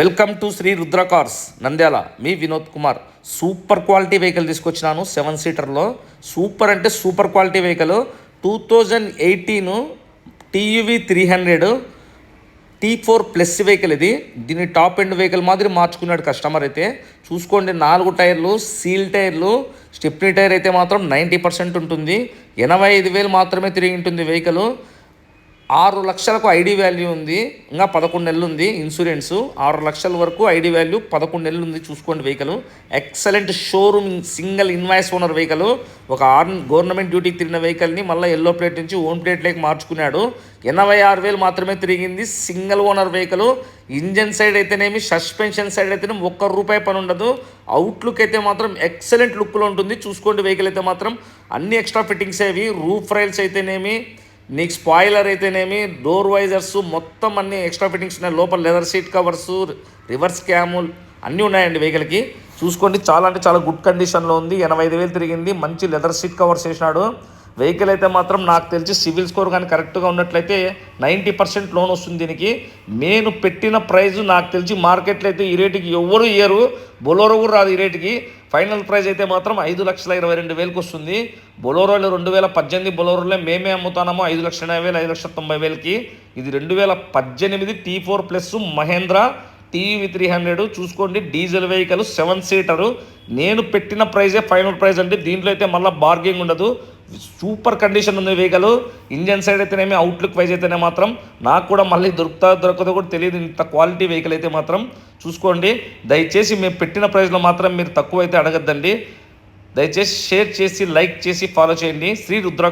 Welcome to Shri Rudra cars Nandyal. మీ Vinod Kumar. Super quality vehicle తీసుకొచ్చినాను 7 సీటర్లో. సూపర్ అంటే super quality vehicle. 2018 TUV 300 T4 plus vehicle ఇది. దీన్ని టాప్ ఎండ్ వెహికల్ మాదిరి మార్చుకున్నాడు కస్టమర్ అయితే. చూసుకోండి, 4 టైర్లు, సీల్ టైర్లు, స్టెప్నీ టైర్ అయితే మాత్రం 90% ఉంటుంది. 85,000 మాత్రమే తిరిగి ఉంటుంది వెహికల్. 6 లక్షలకు ఐడి వాల్యూ ఉంది. ఇంకా 11 నెలలు ఉంది ఇన్సూరెన్స్. 6 లక్షల వరకు ఐడి వాల్యూ, 11 నెలలు ఉంది. చూసుకోండి vehicle. Excellent showroom single invoice owner vehicle. ఒక గవర్నమెంట్ డ్యూటీకి తిరిగిన వెహికల్ని మళ్ళీ ఎల్లో ప్లేట్ నుంచి ఓన్ ప్లేట్లోకి మార్చుకున్నాడు. 86,000 మాత్రమే తిరిగింది. Single owner vehicle. Engine side అయితేనేమి, సస్పెన్షన్ సైడ్ అయితేనేమి ₹1 పని ఉండదు. అవుట్లుక్ అయితే మాత్రం ఎక్సలెంట్ లుక్లో ఉంటుంది. చూసుకోండి వెహికల్ అయితే మాత్రం అన్ని ఎక్స్ట్రా ఫిట్టింగ్స్ అవి. రూఫ్ రైల్స్ అయితేనేమి, నీకు స్పాయిలర్ అయితేనేమి, డోర్ వైజర్స్ మొత్తం అన్ని ఎక్స్ట్రా ఫిట్టింగ్స్ ఉన్నాయి. లోపల లెదర్ సీట్ కవర్స్, రివర్స్ క్యాముల్ అన్నీ ఉన్నాయండి వెహికల్కి. చూసుకోండి, చాలా అంటే చాలా గుడ్ కండిషన్లో ఉంది. 85,000 తిరిగింది. మంచి లెదర్ సీట్ కవర్స్ వేసినాడు. వెహికల్ అయితే మాత్రం నాకు తెలిసి సివిల్ స్కోర్ కానీ కరెక్ట్గా ఉన్నట్లయితే 90% లోన్ వస్తుంది దీనికి. నేను పెట్టిన ప్రైజు నాకు తెలిసి మార్కెట్లో అయితే ఈ రేటుకి ఎవరు ఇయ్యరు. బొలోరో కూడా రాదు ఈ రేటుకి. ఫైనల్ ప్రైస్ అయితే మాత్రం 5,22,000 వస్తుంది. బొలోరోలు 2018 బొలోరోలో మేమే అమ్ముతాము 5,80,000, 5,90,000కి. ఇది 2018 T4 ప్లస్ మహేంద్ర TUV 300. చూసుకోండి, డీజిల్ వెహికల్, 7 సీటరు. నేను పెట్టిన ప్రైజే ఫైనల్ ప్రైస్ అండి. దీంట్లో అయితే మళ్ళీ బార్గెనింగ్ ఉండదు. సూపర్ కండిషన్ ఉంది వెహికల్. ఇంజన్ సైడ్ అయితేనేమి, అవుట్లుక్ వైజ్ అయితేనే మాత్రం నాకు కూడా మళ్ళీ దొరకదో కూడా తెలియదు. ఇంత క్వాలిటీ వెహికల్ అయితే మాత్రం చూసుకోండి. దయచేసి మేము పెట్టిన ప్రైస్లో మాత్రం మీరు తక్కువ అయితే అడగద్దండి. దయచేసి షేర్ చేసి, లైక్ చేసి, ఫాలో చేయండి. శ్రీ రుద్ర